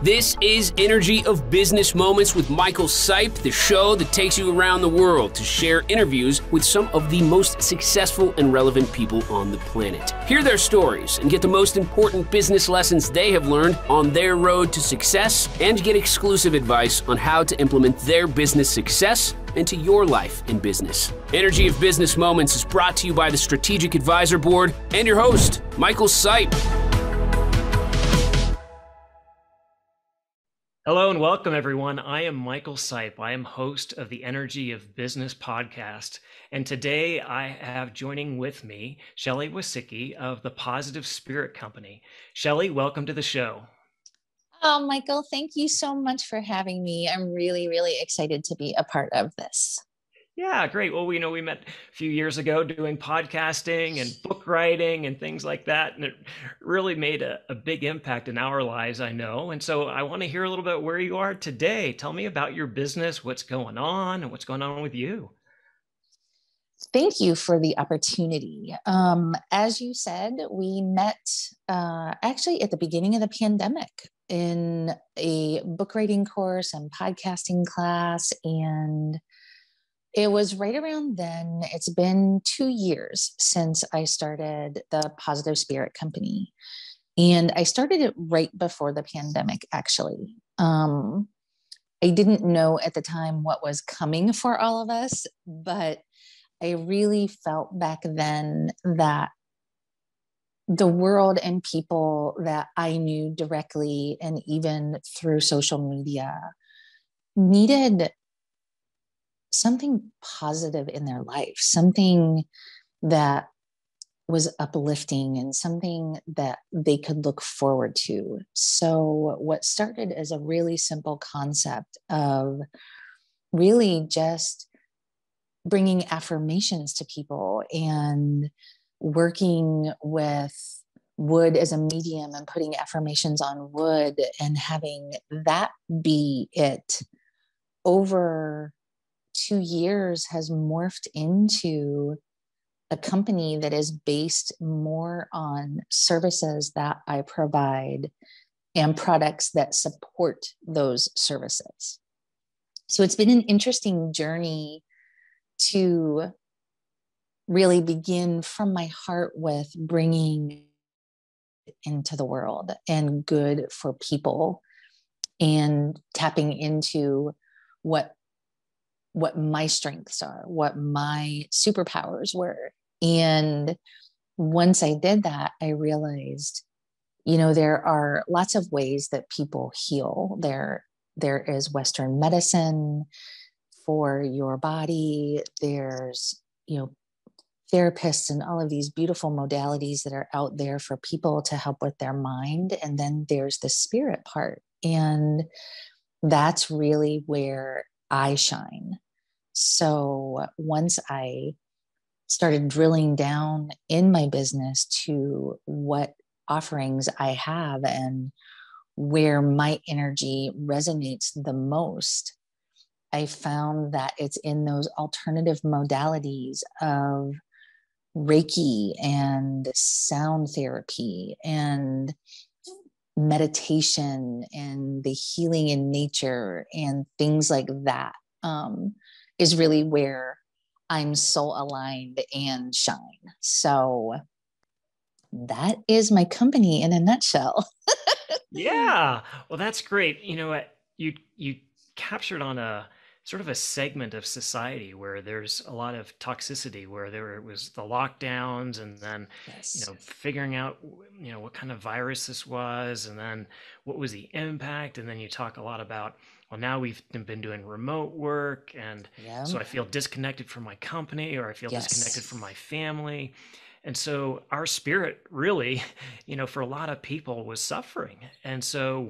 This is Energy of Business Moments with Michael Sipe, the show that takes you around the world to share interviews with some of the most successful and relevant people on the planet. Hear their stories and get the most important business lessons they have learned on their road to success, and get exclusive advice on how to implement their business success into your life and business. Energy of Business Moments is brought to you by the Strategic Advisor Board and your host, Michael Sipe. Hello and welcome, everyone. I am Michael Sipe. I am host of the Energy of Business podcast. And today I have joining with me Shelley Wasicki of the Positive Spirit Company. Shelley, welcome to the show. Oh, Michael, thank you so much for having me. I'm really, really excited to be a part of this. Yeah, great. Well, we met a few years ago doing podcasting and book writing and things like that. And it really made a big impact in our lives, I know. And so I want to hear a little bit where you are today. Tell me about your business, what's going on, and what's going on with you. Thank you for the opportunity. As you said, we met actually at the beginning of the pandemic in a book writing course and podcasting class. And it was right around then. It's been 2 years since I started the Positive Spirit Company. And I started it right before the pandemic, actually. I didn't know at the time what was coming for all of us, but I really felt back then that the world and people that I knew directly and even through social media needed something positive in their life, something that was uplifting and something that they could look forward to. So what started as a really simple concept of really just bringing affirmations to people and working with wood as a medium and putting affirmations on wood and having that be it over 2 years has morphed into a company that is based more on services that I provide and products that support those services. So it's been an interesting journey to really begin from my heart with bringing into the world and good for people and tapping into what my strengths are, what my superpowers were. And once I did that, I realized, there are lots of ways that people heal. There is Western medicine for your body. There's, therapists and all of these beautiful modalities that are out there for people to help with their mind. And then there's the spirit part. And that's really where I shine. So once I started drilling down in my business to what offerings I have and where my energy resonates the most, I found that it's in those alternative modalities of Reiki and sound therapy and meditation and the healing in nature and things like that is really where I'm soul aligned and shine. So that is my company in a nutshell. Yeah. Well, that's great. You captured on a sort of a segment of society where there's a lot of toxicity, where there was the lockdowns and then, Yes. figuring out, what kind of virus this was and then what was the impact. And then you talk a lot about, well, now we've been doing remote work. And so I feel disconnected from my company, or I feel disconnected from my family. And so our spirit really, for a lot of people was suffering. And so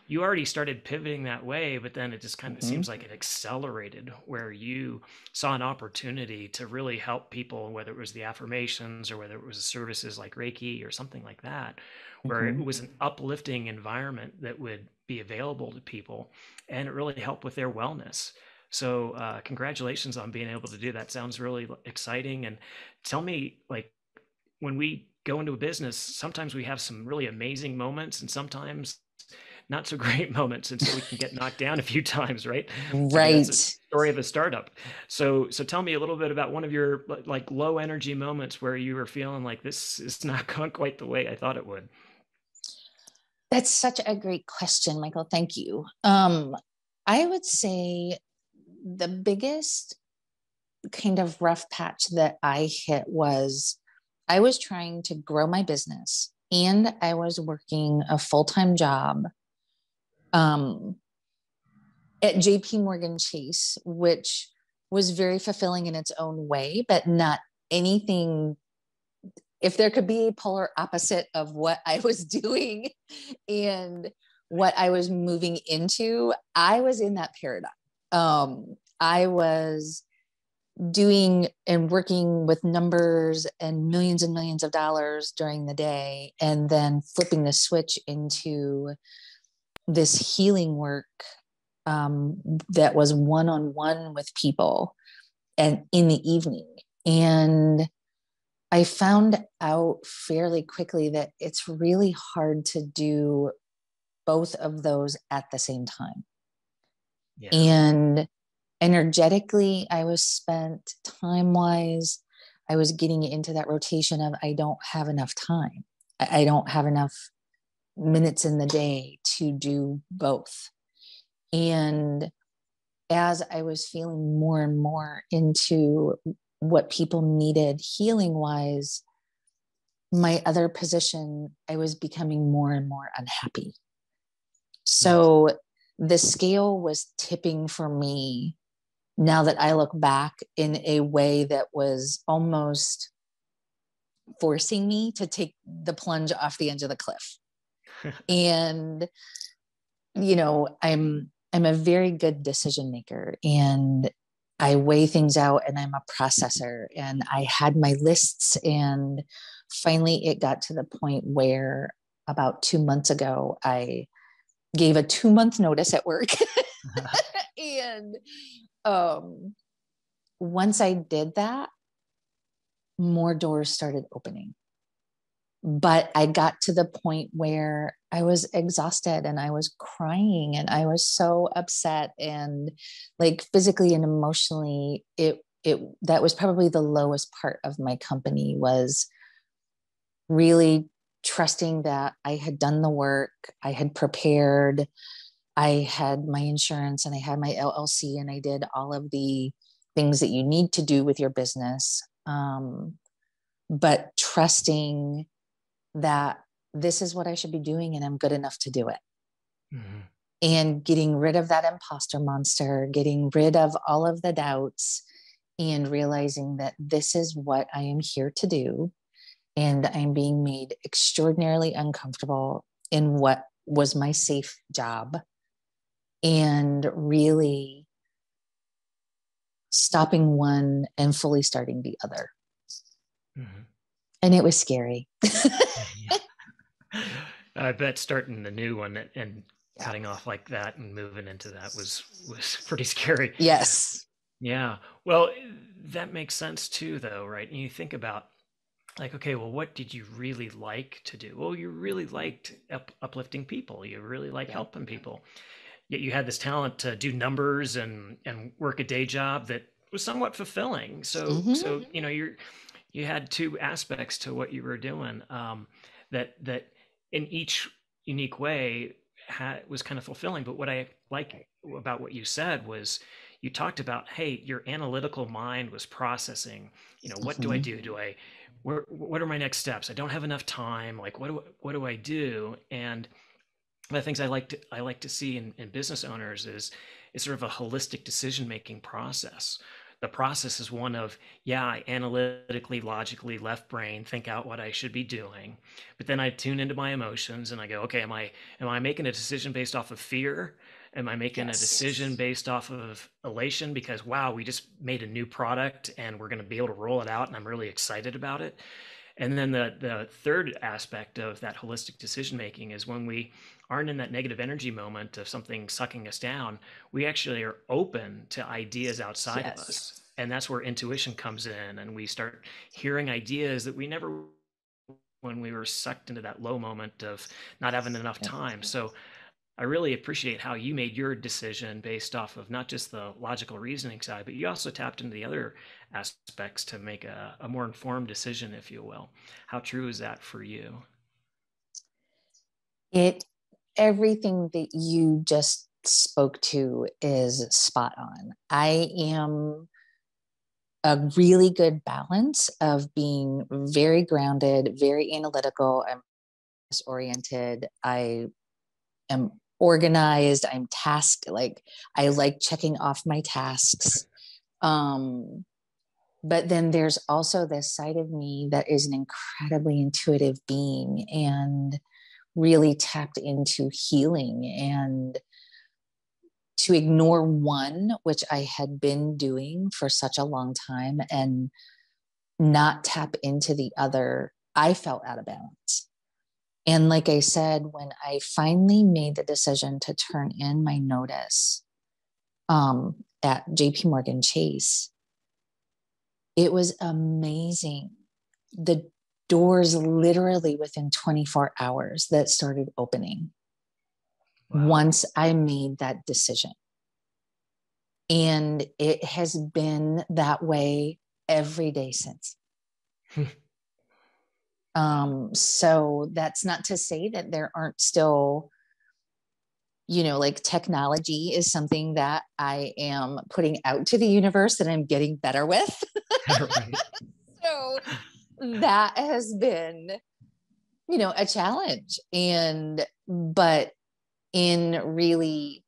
you already started pivoting that way, but then it just kind of seems like it accelerated, where you saw an opportunity to really help people, whether it was the affirmations or whether it was services like Reiki or something like that, where it was an uplifting environment that would be available to people, and it really helped with their wellness. So congratulations on being able to do that. Sounds really exciting. And tell me, like, when we go into a business, sometimes we have some really amazing moments, and sometimes not so great moments, and so we can get knocked down a few times, right? I mean, Right. that's a story of a startup. So tell me a little bit about one of your like low energy moments where you were feeling like this is not going quite the way I thought it would. That's such a great question, Michael. Thank you. I would say the biggest kind of rough patch that I hit was I was trying to grow my business and I was working a full-time job at JP Morgan Chase, which was very fulfilling in its own way, but not anything. If there could be a polar opposite of what I was doing and what I was moving into, I was in that paradigm. I was doing and working with numbers and millions of dollars during the day, and then flipping the switch into this healing work that was one-on-one with people and in the evening. And I found out fairly quickly that it's really hard to do both of those at the same time. Yeah. And energetically, I was spent time-wise, I was getting into that rotation of I don't have enough time. I don't have enough minutes in the day to do both. And as I was feeling more and more into what people needed healing-wise, my other position, I was becoming more and more unhappy. So the scale was tipping for me now that I look back in a way that was almost forcing me to take the plunge off the edge of the cliff. And, you know, I'm a very good decision maker and I weigh things out and I'm a processor, and I had my lists, and finally it got to the point where about 2 months ago, I gave a 2-month notice at work. And once I did that, more doors started opening. But I got to the point where I was exhausted and I was crying and I was so upset, and like physically and emotionally, that was probably the lowest part of my company, was really trusting that I had done the work, I had prepared, I had my insurance and I had my LLC, and I did all of the things that you need to do with your business. But trusting that this is what I should be doing and I'm good enough to do it. Mm-hmm. And getting rid of that imposter monster, getting rid of all of the doubts, and realizing that this is what I am here to do. And I'm being made extraordinarily uncomfortable in what was my safe job, and really stopping one and fully starting the other. Mm-hmm. And it was scary. I bet starting the new one and cutting off like that and moving into that was pretty scary. Yes. Yeah. Well, that makes sense too, though, right? And you think about like, okay, well, what did you really like to do? Well, you really liked uplifting people. You really like helping people. Yet you had this talent to do numbers and work a day job that was somewhat fulfilling. So, so you know, you had two aspects to what you were doing that in each unique way was kind of fulfilling. But what I like about what you said was you talked about, hey, your analytical mind was processing, you know, what do I do? What are my next steps? I don't have enough time. Like, what do I do? And one of the things I like to see in business owners is sort of a holistic decision-making process. The process is one of, yeah, I analytically, logically, left brain, think out what I should be doing. But then I tune into my emotions and I go, okay, am I making a decision based off of fear? Am I making a decision based off of elation because, wow, we just made a new product and we're going to be able to roll it out and I'm really excited about it? And then the third aspect of that holistic decision making is when we aren't in that negative energy moment of something sucking us down, we actually are open to ideas outside of us. And that's where intuition comes in, and we start hearing ideas that we never, when we were sucked into that low moment of not having enough time. So I really appreciate how you made your decision based off of not just the logical reasoning side, but you also tapped into the other aspects to make a more informed decision, if you will. How true is that for you? Everything that you just spoke to is spot on. I am a really good balance of being very grounded, very analytical. I'm oriented. I am organized. I'm like I like checking off my tasks. But then there's also this side of me that is an incredibly intuitive being and really tapped into healing. And to ignore one, which I had been doing for such a long time, and not tap into the other, I felt out of balance. And like I said, when I finally made the decision to turn in my notice at JP Morgan Chase, it was amazing. The doors literally within 24 hours that started opening. Wow. Once I made that decision. And it has been that way every day since. So that's not to say that there aren't still, like technology is something that I am putting out to the universe that I'm getting better with. Right. So that has been, a challenge. But in really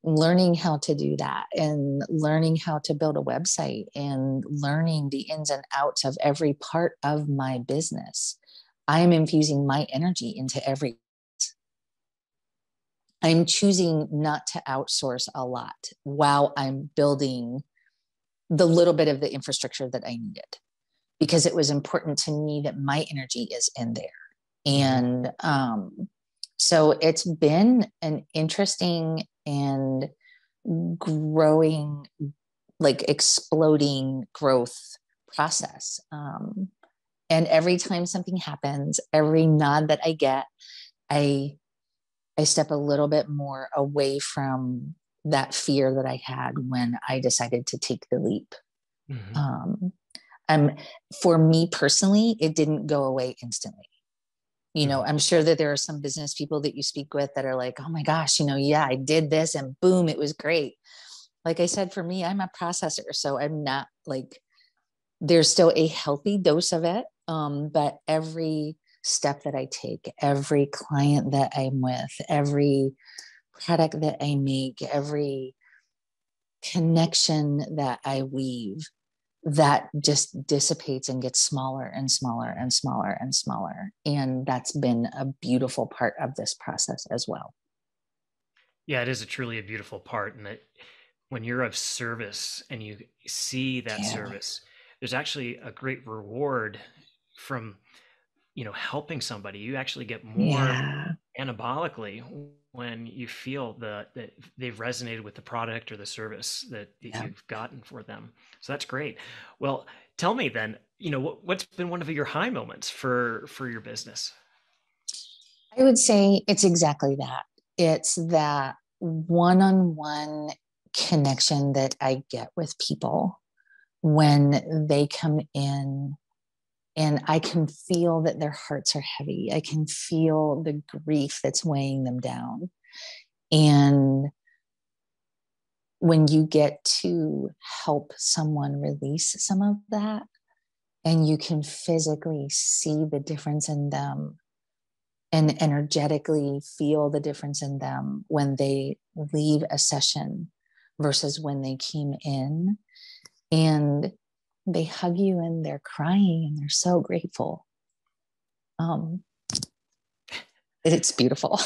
learning how to do that and learning how to build a website and learning the ins and outs of every part of my business, I'm infusing my energy into every. I'm choosing not to outsource a lot while I'm building the little bit of the infrastructure that I needed, because it was important to me that my energy is in there. And so it's been an interesting and growing, like exploding growth process. And every time something happens, every nod that I get, I step a little bit more away from that fear that I had when I decided to take the leap. For me personally, it didn't go away instantly. I'm sure that there are some business people that you speak with that are like, oh my gosh, yeah, I did this and boom, it was great. Like I said, for me, I'm a processor. So I'm not like, there's still a healthy dose of it. But every step that I take, every client that I'm with, every product that I make, every connection that I weave, that just dissipates and gets smaller and smaller and smaller and smaller. And that's been a beautiful part of this process as well. Yeah, it is truly a beautiful part. And that when you're of service and you see that service, there's actually a great reward from, helping somebody. You actually get more anabolically when you feel that they've resonated with the product or the service that you've gotten for them. So that's great. Well, tell me then, what's been one of your high moments for your business? I would say it's exactly that. It's that one-on-one connection that I get with people when they come in, and I can feel that their hearts are heavy. I can feel the grief that's weighing them down. And when you get to help someone release some of that, and you can physically see the difference in them and energetically feel the difference in them when they leave a session versus when they came in, and they hug you and they're crying and they're so grateful. It's beautiful.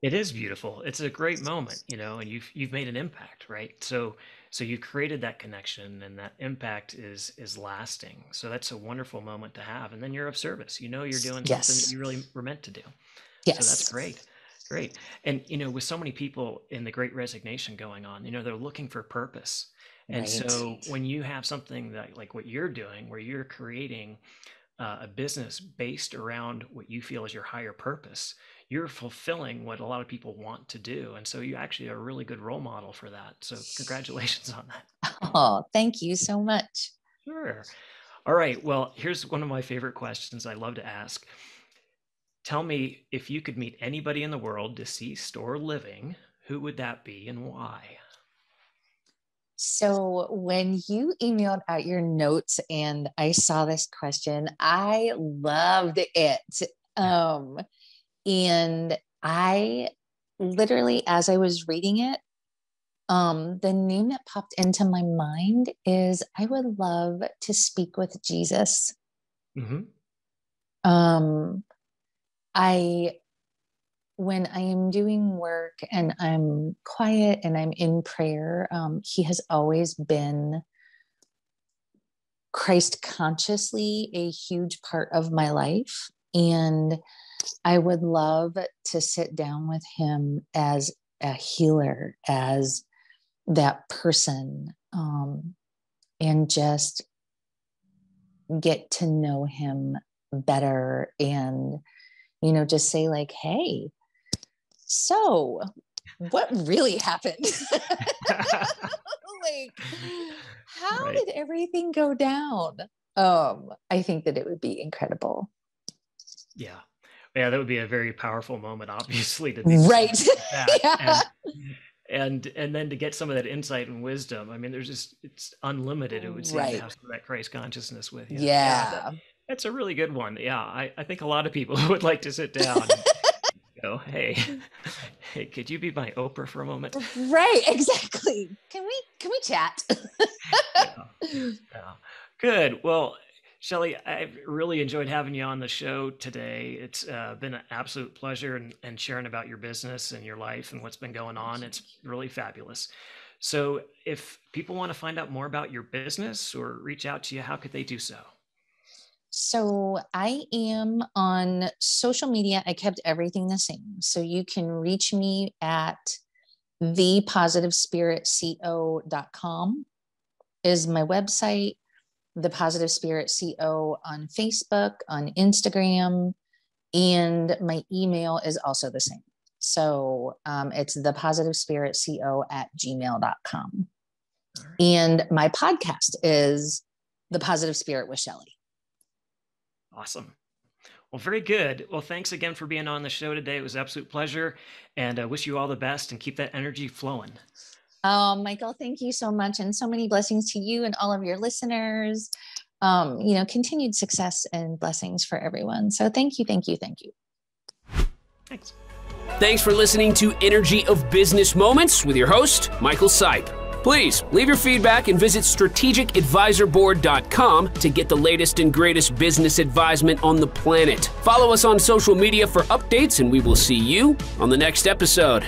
It is beautiful. It's a great moment, and you've made an impact, right? So you created that connection, and that impact is lasting. So that's a wonderful moment to have. And then you're of service. You're doing something that you really were meant to do. Yes. So that's great. Great. And, with so many people in the Great Resignation going on, they're looking for purpose. And so when you have something that like what you're doing, where you're creating a business based around what you feel is your higher purpose, you're fulfilling what a lot of people want to do. And so you actually are a really good role model for that. So congratulations on that. Oh, thank you so much. Sure. All right. Well, here's one of my favorite questions I love to ask. Tell me, if you could meet anybody in the world, deceased or living, who would that be and why? So when you emailed out your notes and I saw this question, I loved it. And I literally, as I was reading it, the name that popped into my mind is, I would love to speak with Jesus. Mm-hmm. When I am doing work and I'm quiet and I'm in prayer, he has always been Christ consciously a huge part of my life. And I would love to sit down with him as a healer, as that person, and just get to know him better, and, just say like, hey, so what really happened? Like, how did everything go down? I think that it would be incredible. Yeah, that would be a very powerful moment, obviously, to right. That. Yeah. And then to get some of that insight and wisdom. I mean, it's unlimited, it would seem, to have some of that Christ consciousness with you. Yeah. That's a really good one. Yeah, I think a lot of people would like to sit down and go, hey, could you be my Oprah for a moment? Right, exactly. Can we chat? Yeah. Good. Well, Shelley, I've really enjoyed having you on the show today. It's been an absolute pleasure, and sharing about your business and your life and what's been going on. It's really fabulous. So if people want to find out more about your business or reach out to you, how could they do so? So I am on social media. I kept everything the same. So you can reach me at thepositivespiritco.com is my website. The Positive Spirit CO on Facebook, on Instagram, and my email is also the same. So it's thepositivespiritco@gmail.com. Right. And my podcast is The Positive Spirit with Shelley. Awesome. Well, very good. Well, thanks again for being on the show today. It was an absolute pleasure, and I wish you all the best and keep that energy flowing. Michael, thank you so much, and so many blessings to you and all of your listeners. Continued success and blessings for everyone. So thank you. Thanks. Thanks for listening to Energy of Business Moments with your host, Michael Sipe. Please leave your feedback and visit strategicadvisorboard.com to get the latest and greatest business advisement on the planet. Follow us on social media for updates, and we will see you on the next episode.